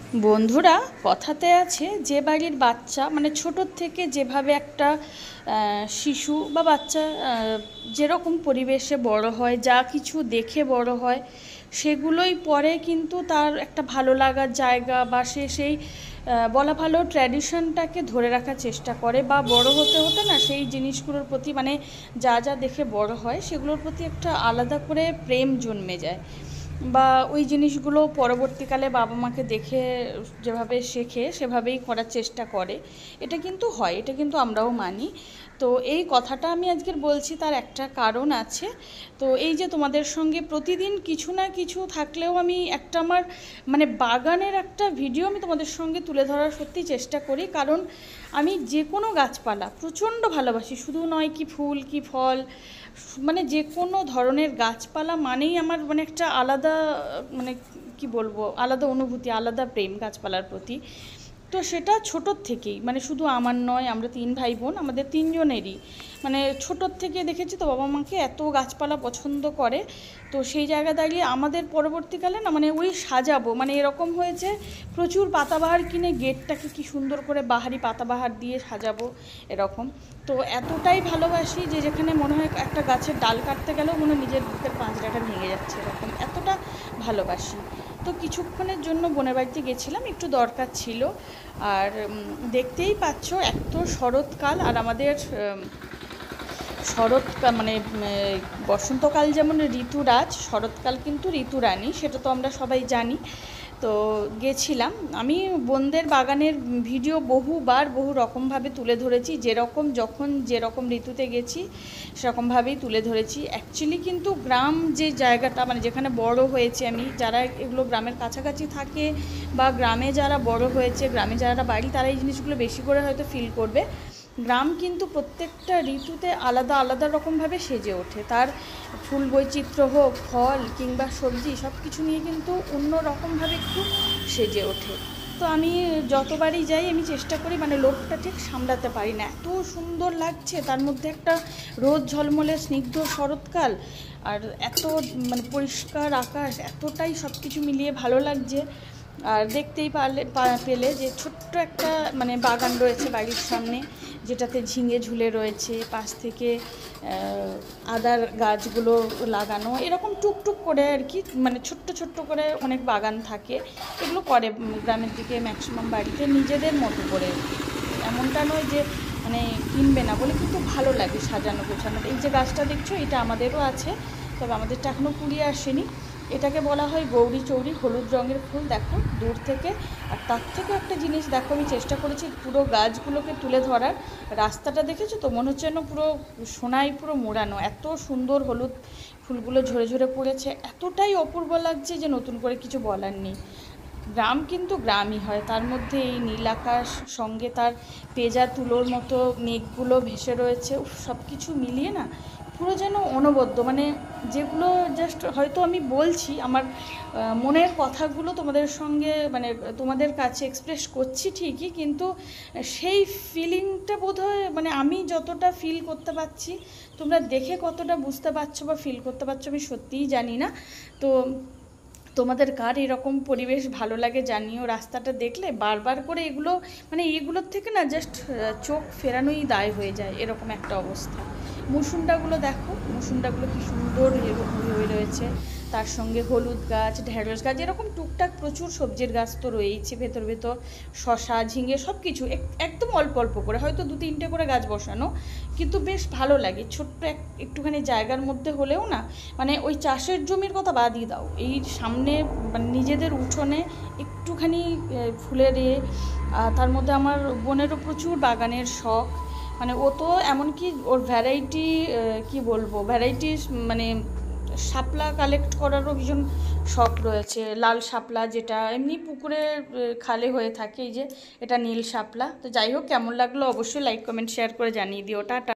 বন্ধুরা, কথাতে আছে যে বাড়ির বাচ্চা মানে ছোটোর থেকে যেভাবে একটা শিশু বা বাচ্চা যেরকম পরিবেশে বড় হয়, যা কিছু দেখে বড় হয়, সেগুলোই পরে কিন্তু তার একটা ভালো লাগার জায়গা বা সে সেই বলা ভালো ট্র্যাডিশনটাকে ধরে রাখার চেষ্টা করে বা বড় হতে হতে না সেই জিনিসগুলোর প্রতি মানে যা যা দেখে বড় হয় সেগুলোর প্রতি একটা আলাদা করে প্রেম জন্মে যায় বা ওই জিনিসগুলো পরবর্তীকালে বাবা মাকে দেখে যেভাবে শেখে সেভাবেই করার চেষ্টা করে। এটা কিন্তু হয়, এটা কিন্তু আমরাও মানি। তো এই কথাটা আমি আজকের বলছি, তার একটা কারণ আছে। তো এই যে তোমাদের সঙ্গে প্রতিদিন কিছু না কিছু থাকলেও আমি একটা আমার মানে বাগানের একটা ভিডিও আমি তোমাদের সঙ্গে তুলে ধরার সত্যি চেষ্টা করি, কারণ আমি যে কোনো গাছপালা প্রচণ্ড ভালোবাসি। শুধু নয় কি ফুল কি ফল, মানে যে কোনো ধরনের গাছপালা মানেই আমার মানে একটা আলাদা মানে কি বলবো, আলাদা অনুভূতি, আলাদা প্রেম গাছপালার প্রতি। তো সেটা ছোটোর থেকেই, মানে শুধু আমার নয়, আমরা 3 ভাই বোন, আমাদের 3জনেরই মানে ছোটোর থেকে দেখেছি তো বাবা মাকে এত গাছপালা পছন্দ করে। তো সেই জায়গা দাঁড়িয়ে আমাদের পরবর্তীকালে না মানে ওই সাজাবো, মানে এরকম হয়েছে প্রচুর পাতাবাহার কিনে গেটটাকে কি সুন্দর করে বাহারি পাতাবাহার দিয়ে সাজাবো এরকম। তো এতটাই ভালোবাসি যে যেখানে মনে হয় একটা গাছের ডাল কাটতে গেলেও মনে হয় নিজের বুকের পাঁজরাটা ভেঙে যাচ্ছে, এরকম এতটা ভালোবাসি। তো কিছুক্ষণের জন্য বোনের বাড়িতে গেছিলাম, একটু দরকার ছিল। আর দেখতেই পাচ্ছ এত শরৎকাল, আর আমাদের শরৎকাল মানে বসন্তকাল যেমন ঋতুরাজ, শরৎকাল কিন্তু ঋতুরানী, সেটা তো আমরা সবাই জানি। তো গেছিলাম আমি বোনদের বাগানের ভিডিও বহুবার বহু রকমভাবে তুলে ধরেছি, যেরকম যখন যেরকম ঋতুতে গেছি সেরকমভাবেই তুলে ধরেছি। অ্যাকচুয়ালি কিন্তু গ্রাম যে জায়গাটা মানে যেখানে বড় হয়েছে আমি, যারা এগুলো গ্রামের কাছাকাছি থাকে বা গ্রামে যারা বড় হয়েছে, গ্রামে যারা বাড়ি, তারা এই জিনিসগুলো বেশি করে হয়তো ফিল করবে। গ্রাম কিন্তু প্রত্যেকটা ঋতুতে আলাদা আলাদা রকমভাবে সেজে ওঠে। তার ফুল বৈচিত্র্য হোক, ফল কিংবা সবজি, সব কিছু নিয়ে কিন্তু অন্য রকমভাবে একটু সেজে ওঠে। তো আমি যতবারই যাই আমি চেষ্টা করি মানে লোভটা ঠিক সামলাতে পারি না, এত সুন্দর লাগছে, তার মধ্যে একটা রোদ ঝলমলে স্নিগ্ধ শরৎকাল, আর এত মানে পরিষ্কার আকাশ, এতটাই সব কিছু মিলিয়ে ভালো লাগছে। আর দেখতেই পেলে যে ছোট্ট একটা মানে বাগান রয়েছে বাড়ির সামনে, যেটাতে ঝিঙে ঝুলে রয়েছে, পাশ থেকে আদার গাছগুলো লাগানো, এরকম টুকটুক করে আর কি, মানে ছোট্ট ছোট্ট করে অনেক বাগান থাকে। এগুলো করে গ্রামের দিকে ম্যাক্সিমাম বাড়িতে নিজেদের মতো করে, এমনটা নয় যে মানে কিনবে না বলে, কিন্তু ভালো লাগে সাজানো গোছানো। এই যে গাছটা দেখছো, এটা আমাদেরও আছে, তবে আমাদেরটা এখনও কুড়িয়ে আসেনি। এটাকে বলা হয় গৌরী চৌরি, হলুদ রঙের ফুল দেখো দূর থেকে। আর তার থেকেও একটা জিনিস দেখো, আমি চেষ্টা করেছি পুরো গাছগুলোকে তুলে ধরার। রাস্তাটা দেখেছো তো, মনে হচ্ছে যেন পুরো সোনায় পুরো মোড়ানো, এত সুন্দর হলুদ ফুলগুলো ঝরে ঝরে পড়েছে, এতটাই অপূর্ব লাগছে যে নতুন করে কিছু বলার নেই। গ্রাম কিন্তু গ্রামই হয়, তার মধ্যে এই নীল আকাশ, সঙ্গে তার পেঁজা তুলোর মতো মেঘগুলো ভেসে রয়েছে, সব কিছু মিলিয়ে না পুরো যেন অনবদ্য, মানে যেগুলো জাস্ট হয়তো আমি বলছি আমার মনের কথাগুলো তোমাদের সঙ্গে মানে তোমাদের কাছে এক্সপ্রেস করছি ঠিকই, কিন্তু সেই ফিলিংটা বোধহয় মানে আমি যতটা ফিল করতে পারছি, তোমরা দেখে কতটা বুঝতে পারছো বা ফিল করতে পারছো আমি সত্যিই জানি না। তো তোমাদের কার এরকম পরিবেশ ভালো লাগে জানিও। রাস্তাটা দেখলে বারবার করে এগুলো মানে এগুলোর থেকে না জাস্ট চোখ ফেরানোই দায় হয়ে যায়, এরকম একটা অবস্থা। মুসুন্ডাগুলো দেখো, মুসুন্ডাগুলো কি সুন্দর হয়ে রয়েছে, তার সঙ্গে হলুদ গাছ, ঢেঁড়স গাছ, এরকম টুকটাক প্রচুর সবজির গাছ তো রয়েইছে ভেতর ভেতর, শশা ঝিঙে সব কিছু একদম অল্প অল্প করে, হয়তো 2-3টে করে গাছ বসানো, কিন্তু বেশ ভালো লাগে। ছোট্ট একটুখানি জায়গার মধ্যে হলেও না, মানে ওই চাষের জমির কথা বাদই দাও, এই সামনে মানে নিজেদের উঠোনে একটুখানি ফুলের তার মধ্যে আমার বোনেরও প্রচুর বাগানের শখ, মানে ও তো এমনকি ওর ভ্যারাইটি কি বলবো ভ্যারাইটিস মানে শাপলা কালেক্ট করারও ভীষণ শখ রয়েছে। লাল শাপলা যেটা এমনি পুকুরে খালে হয়ে থাকে, এই যে এটা নীল শাপলা। তো যাই হোক, কেমন লাগলো অবশ্যই লাইক কমেন্ট শেয়ার করে জানিয়ে দিও। টাটা।